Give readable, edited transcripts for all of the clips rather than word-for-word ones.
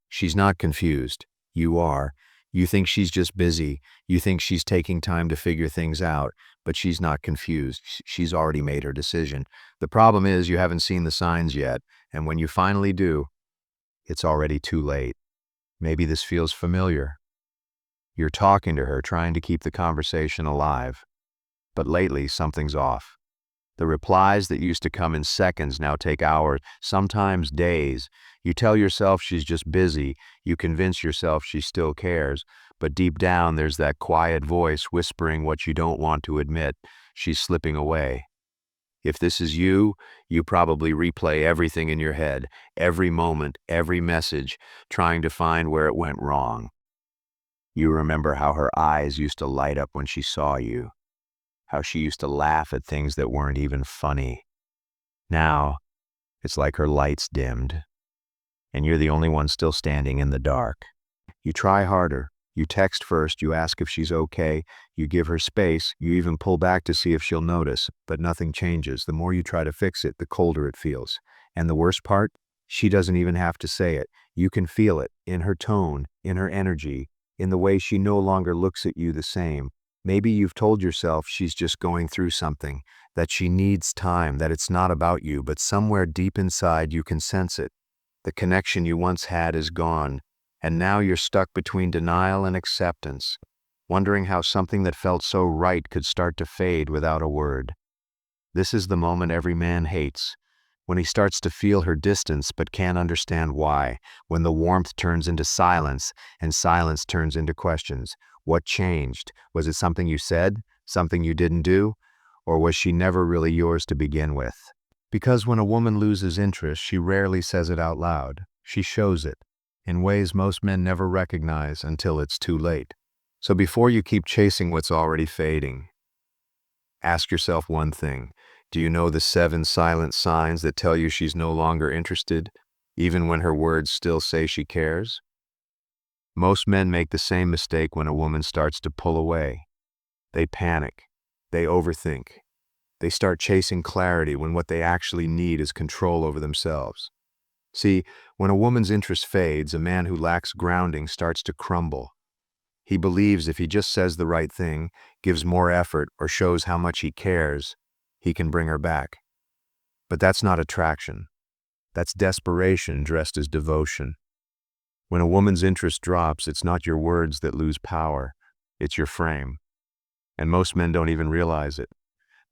She's not confused. You are. You think she's just busy. You think she's taking time to figure things out, but she's not confused. She's already made her decision. The problem is you haven't seen the signs yet, and when you finally do, it's already too late. Maybe this feels familiar. You're talking to her, trying to keep the conversation alive. But lately, something's off. The replies that used to come in seconds now take hours, sometimes days. You tell yourself she's just busy. You convince yourself she still cares. But deep down, there's that quiet voice whispering what you don't want to admit. She's slipping away. If this is you, you probably replay everything in your head, every moment, every message, trying to find where it went wrong. You remember how her eyes used to light up when she saw you, how she used to laugh at things that weren't even funny. Now, it's like her lights dimmed, and you're the only one still standing in the dark. You try harder. You text first, you ask if she's okay, you give her space, you even pull back to see if she'll notice, but nothing changes. The more you try to fix it, the colder it feels. And the worst part? She doesn't even have to say it. You can feel it in her tone, in her energy, in the way she no longer looks at you the same. Maybe you've told yourself she's just going through something, that she needs time, that it's not about you, but somewhere deep inside you can sense it. The connection you once had is gone, and now you're stuck between denial and acceptance, wondering how something that felt so right could start to fade without a word. This is the moment every man hates, when he starts to feel her distance but can't understand why, when the warmth turns into silence and silence turns into questions. What changed? Was it something you said, something you didn't do, or was she never really yours to begin with? Because when a woman loses interest, she rarely says it out loud. She shows it in ways most men never recognize until it's too late. So before you keep chasing what's already fading, ask yourself one thing. Do you know the 7 silent signs that tell you she's no longer interested, even when her words still say she cares? Most men make the same mistake when a woman starts to pull away. They panic. They overthink. They start chasing clarity when what they actually need is control over themselves. See, when a woman's interest fades, a man who lacks grounding starts to crumble. He believes if he just says the right thing, gives more effort, or shows how much he cares, he can bring her back. But that's not attraction. That's desperation dressed as devotion. When a woman's interest drops, it's not your words that lose power, it's your frame. And most men don't even realize it.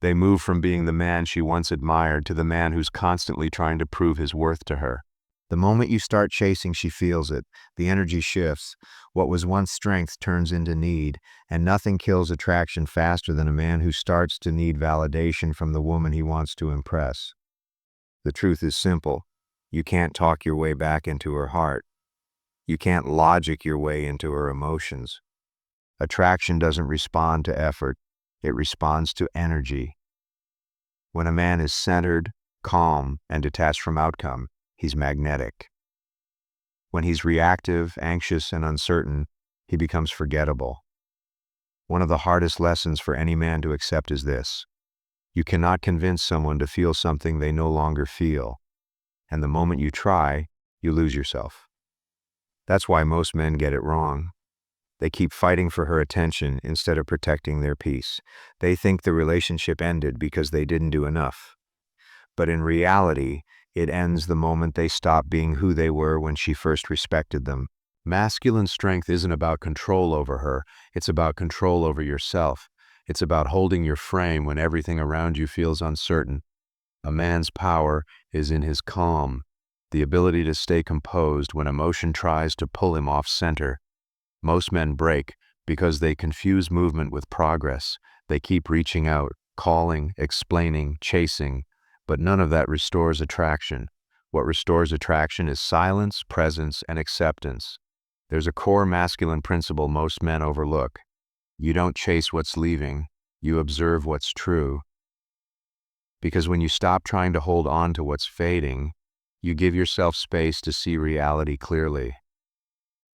They move from being the man she once admired to the man who's constantly trying to prove his worth to her. The moment you start chasing, she feels it. The energy shifts. What was once strength turns into need, and nothing kills attraction faster than a man who starts to need validation from the woman he wants to impress. The truth is simple. You can't talk your way back into her heart. You can't logic your way into her emotions. Attraction doesn't respond to effort. It responds to energy. When a man is centered, calm, and detached from outcome, he's magnetic. When he's reactive, anxious, and uncertain, he becomes forgettable. One of the hardest lessons for any man to accept is this. You cannot convince someone to feel something they no longer feel. And the moment you try, you lose yourself. That's why most men get it wrong. They keep fighting for her attention instead of protecting their peace. They think the relationship ended because they didn't do enough. But in reality, it ends the moment they stop being who they were when she first respected them. Masculine strength isn't about control over her, it's about control over yourself. It's about holding your frame when everything around you feels uncertain. A man's power is in his calm, the ability to stay composed when emotion tries to pull him off center. Most men break because they confuse movement with progress. They keep reaching out, calling, explaining, chasing, but none of that restores attraction. What restores attraction is silence, presence, and acceptance. There's a core masculine principle most men overlook. You don't chase what's leaving, you observe what's true. Because when you stop trying to hold on to what's fading, you give yourself space to see reality clearly.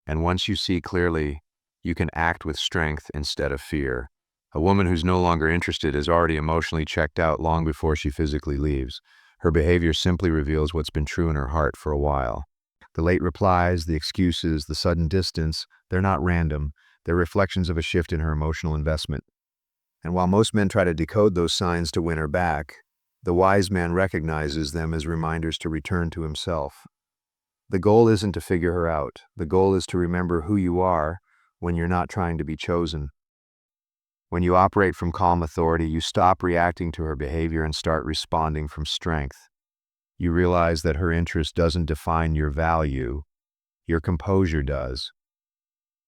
And once you see clearly, you can act with strength instead of fear. A woman who's no longer interested is already emotionally checked out long before she physically leaves. Her behavior simply reveals what's been true in her heart for a while. The late replies, the excuses, the sudden distance, they're not random. They're reflections of a shift in her emotional investment. And while most men try to decode those signs to win her back, the wise man recognizes them as reminders to return to himself. The goal isn't to figure her out. The goal is to remember who you are when you're not trying to be chosen. When you operate from calm authority, you stop reacting to her behavior and start responding from strength. You realize that her interest doesn't define your value, your composure does.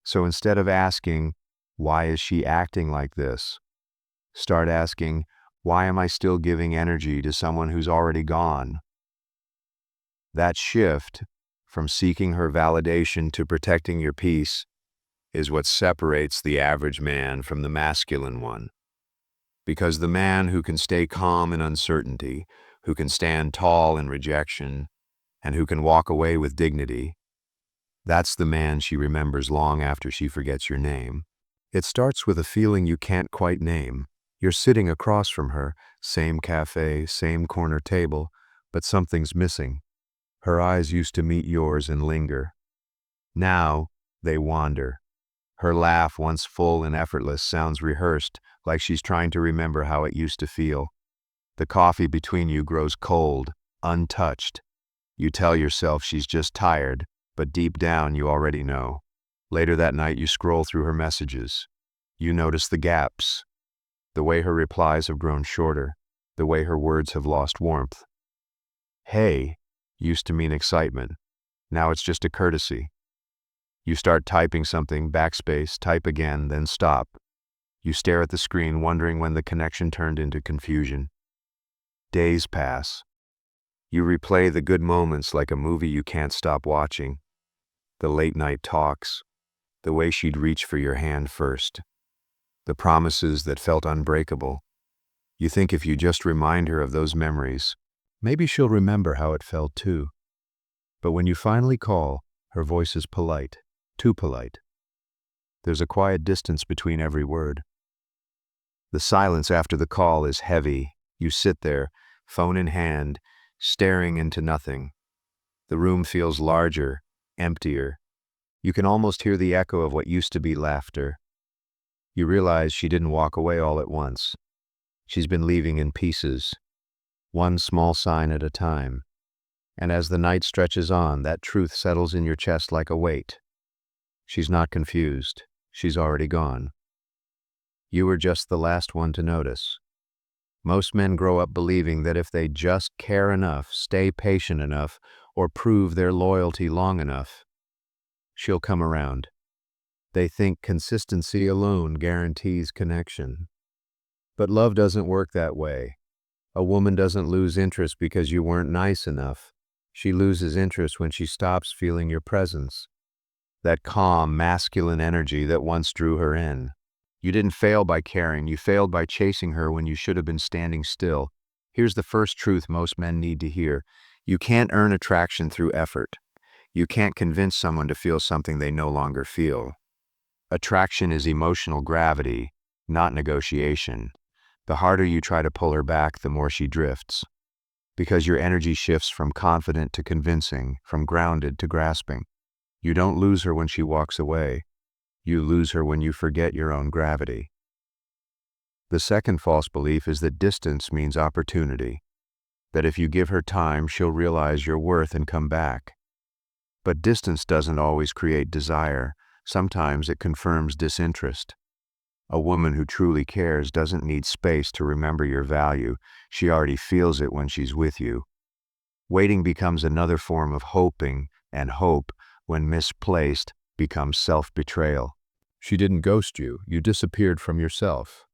So instead of asking, "Why is she acting like this?" start asking, "Why am I still giving energy to someone who's already gone?" That shift from seeking her validation to protecting your peace is what separates the average man from the masculine one. Because the man who can stay calm in uncertainty, who can stand tall in rejection, and who can walk away with dignity, that's the man she remembers long after she forgets your name. It starts with a feeling you can't quite name. You're sitting across from her, same cafe, same corner table, but something's missing. Her eyes used to meet yours and linger. Now, they wander. Her laugh, once full and effortless, sounds rehearsed, like she's trying to remember how it used to feel. The coffee between you grows cold, untouched. You tell yourself she's just tired, but deep down you already know. Later that night you scroll through her messages. You notice the gaps, the way her replies have grown shorter, the way her words have lost warmth. Hey used to mean excitement. Now it's just a courtesy. You start typing something, backspace, type again, then stop. You stare at the screen, wondering when the connection turned into confusion. Days pass. You replay the good moments like a movie you can't stop watching. The late night talks, the way she'd reach for your hand first, the promises that felt unbreakable. You think if you just remind her of those memories, maybe she'll remember how it felt too. But when you finally call, her voice is polite, too polite. There's a quiet distance between every word. The silence after the call is heavy. You sit there, phone in hand, staring into nothing. The room feels larger, emptier. You can almost hear the echo of what used to be laughter. You realize she didn't walk away all at once. She's been leaving in pieces, one small sign at a time. And as the night stretches on, that truth settles in your chest like a weight. She's not confused. She's already gone. You were just the last one to notice. Most men grow up believing that if they just care enough, stay patient enough, or prove their loyalty long enough, she'll come around. They think consistency alone guarantees connection. But love doesn't work that way. A woman doesn't lose interest because you weren't nice enough. She loses interest when she stops feeling your presence. That calm, masculine energy that once drew her in. You didn't fail by caring, you failed by chasing her when you should have been standing still. Here's the first truth most men need to hear. You can't earn attraction through effort. You can't convince someone to feel something they no longer feel. Attraction is emotional gravity, not negotiation. The harder you try to pull her back, the more she drifts. Because your energy shifts from confident to convincing, from grounded to grasping. You don't lose her when she walks away. You lose her when you forget your own gravity. The second false belief is that distance means opportunity. That if you give her time, she'll realize your worth and come back. But distance doesn't always create desire. Sometimes it confirms disinterest. A woman who truly cares doesn't need space to remember your value. She already feels it when she's with you. Waiting becomes another form of hoping, and hope, when misplaced, becomes self-betrayal. She didn't ghost you, you disappeared from yourself.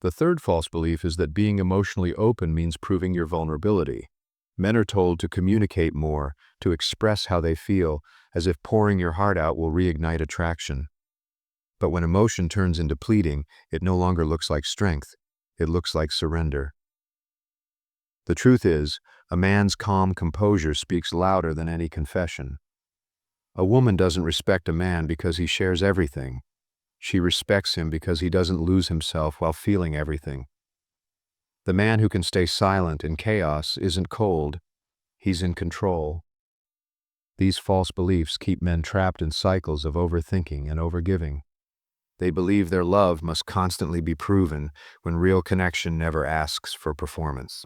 The third false belief is that being emotionally open means proving your vulnerability. Men are told to communicate more, to express how they feel, as if pouring your heart out will reignite attraction. But when emotion turns into pleading, it no longer looks like strength. It looks like surrender. The truth is, a man's calm composure speaks louder than any confession. A woman doesn't respect a man because he shares everything. She respects him because he doesn't lose himself while feeling everything. The man who can stay silent in chaos isn't cold. He's in control. These false beliefs keep men trapped in cycles of overthinking and overgiving. They believe their love must constantly be proven when real connection never asks for performance.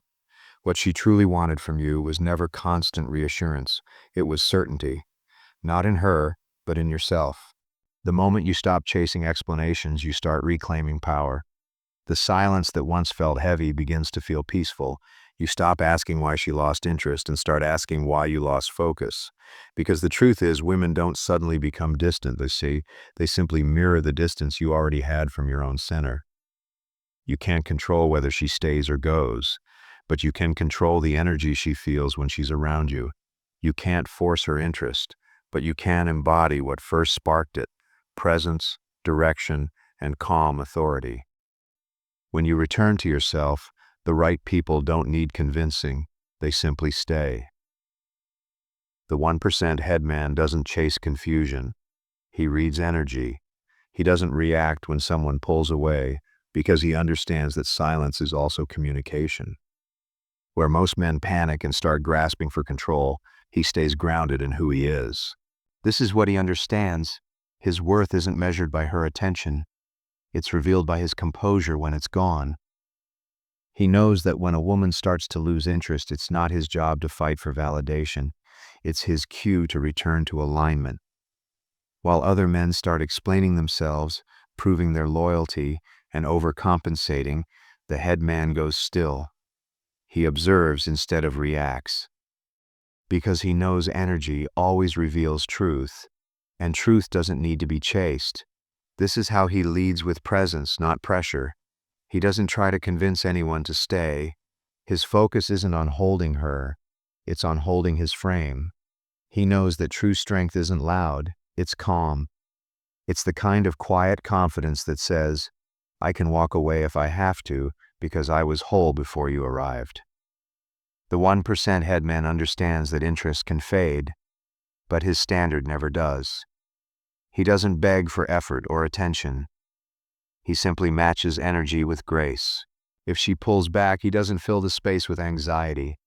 What she truly wanted from you was never constant reassurance. It was certainty, not in her, but in yourself. The moment you stop chasing explanations, you start reclaiming power. The silence that once felt heavy begins to feel peaceful. You stop asking why she lost interest and start asking why you lost focus. Because the truth is, women don't suddenly become distant, they simply mirror the distance you already had from your own center. You can't control whether she stays or goes, but you can control the energy she feels when she's around you. You can't force her interest, but you can embody what first sparked it: presence, direction, and calm authority. When you return to yourself, the right people don't need convincing, they simply stay. The 1% headman doesn't chase confusion. He reads energy. He doesn't react when someone pulls away because he understands that silence is also communication. Where most men panic and start grasping for control, he stays grounded in who he is. This is what he understands. His worth isn't measured by her attention. It's revealed by his composure when it's gone. He knows that when a woman starts to lose interest, it's not his job to fight for validation. It's his cue to return to alignment. While other men start explaining themselves, proving their loyalty, and overcompensating, the head man goes still. He observes instead of reacts. Because he knows energy always reveals truth, and truth doesn't need to be chased. This is how he leads, with presence, not pressure. He doesn't try to convince anyone to stay. His focus isn't on holding her, it's on holding his frame. He knows that true strength isn't loud, it's calm. It's the kind of quiet confidence that says, I can walk away if I have to, because I was whole before you arrived. The 1% headman understands that interest can fade, but his standard never does. He doesn't beg for effort or attention. He simply matches energy with grace. If she pulls back, he doesn't fill the space with anxiety.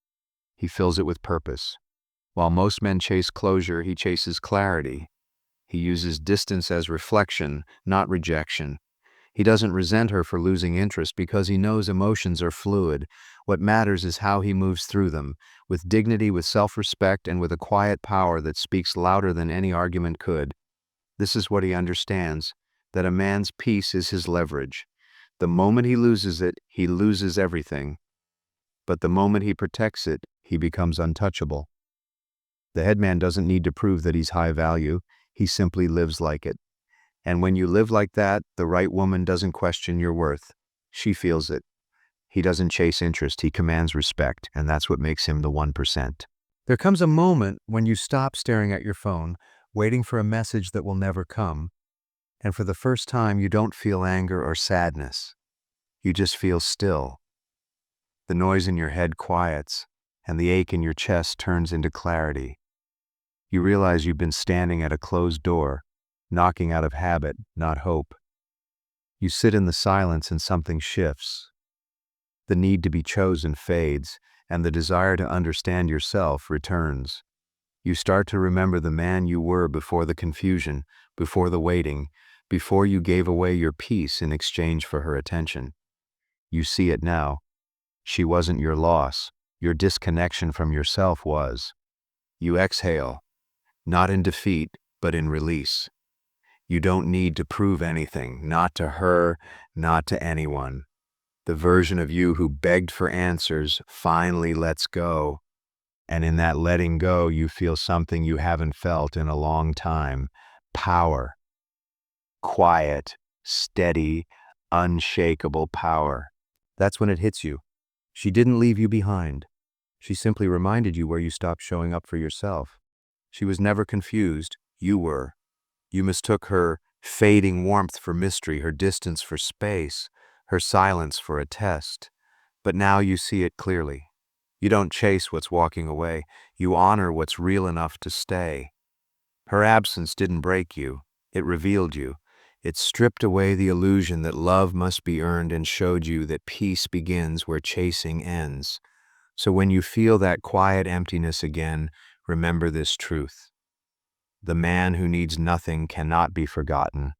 He fills it with purpose. While most men chase closure, he chases clarity. He uses distance as reflection, not rejection. He doesn't resent her for losing interest because he knows emotions are fluid. What matters is how he moves through them, with dignity, with self-respect, and with a quiet power that speaks louder than any argument could. This is what he understands, that a man's peace is his leverage. The moment he loses it, he loses everything. But the moment he protects it, he becomes untouchable. The headman doesn't need to prove that he's high value, he simply lives like it. And when you live like that, the right woman doesn't question your worth. She feels it. He doesn't chase interest, he commands respect, and that's what makes him the 1%. There comes a moment when you stop staring at your phone, waiting for a message that will never come. And for the first time, you don't feel anger or sadness. You just feel still. The noise in your head quiets, and the ache in your chest turns into clarity. You realize you've been standing at a closed door, knocking out of habit, not hope. You sit in the silence and something shifts. The need to be chosen fades, and the desire to understand yourself returns. You start to remember the man you were before the confusion, before the waiting, before you gave away your peace in exchange for her attention. You see it now. She wasn't your loss. Your disconnection from yourself was. You exhale, not in defeat, but in release. You don't need to prove anything, not to her, not to anyone. The version of you who begged for answers finally lets go. And in that letting go, you feel something you haven't felt in a long time: power. Quiet, steady, unshakable power. That's when it hits you. She didn't leave you behind. She simply reminded you where you stopped showing up for yourself. She was never confused. You were. You mistook her fading warmth for mystery, her distance for space, her silence for a test. But now you see it clearly. You don't chase what's walking away. You honor what's real enough to stay. Her absence didn't break you. It revealed you. It stripped away the illusion that love must be earned and showed you that peace begins where chasing ends. So when you feel that quiet emptiness again, remember this truth. The man who needs nothing cannot be forgotten.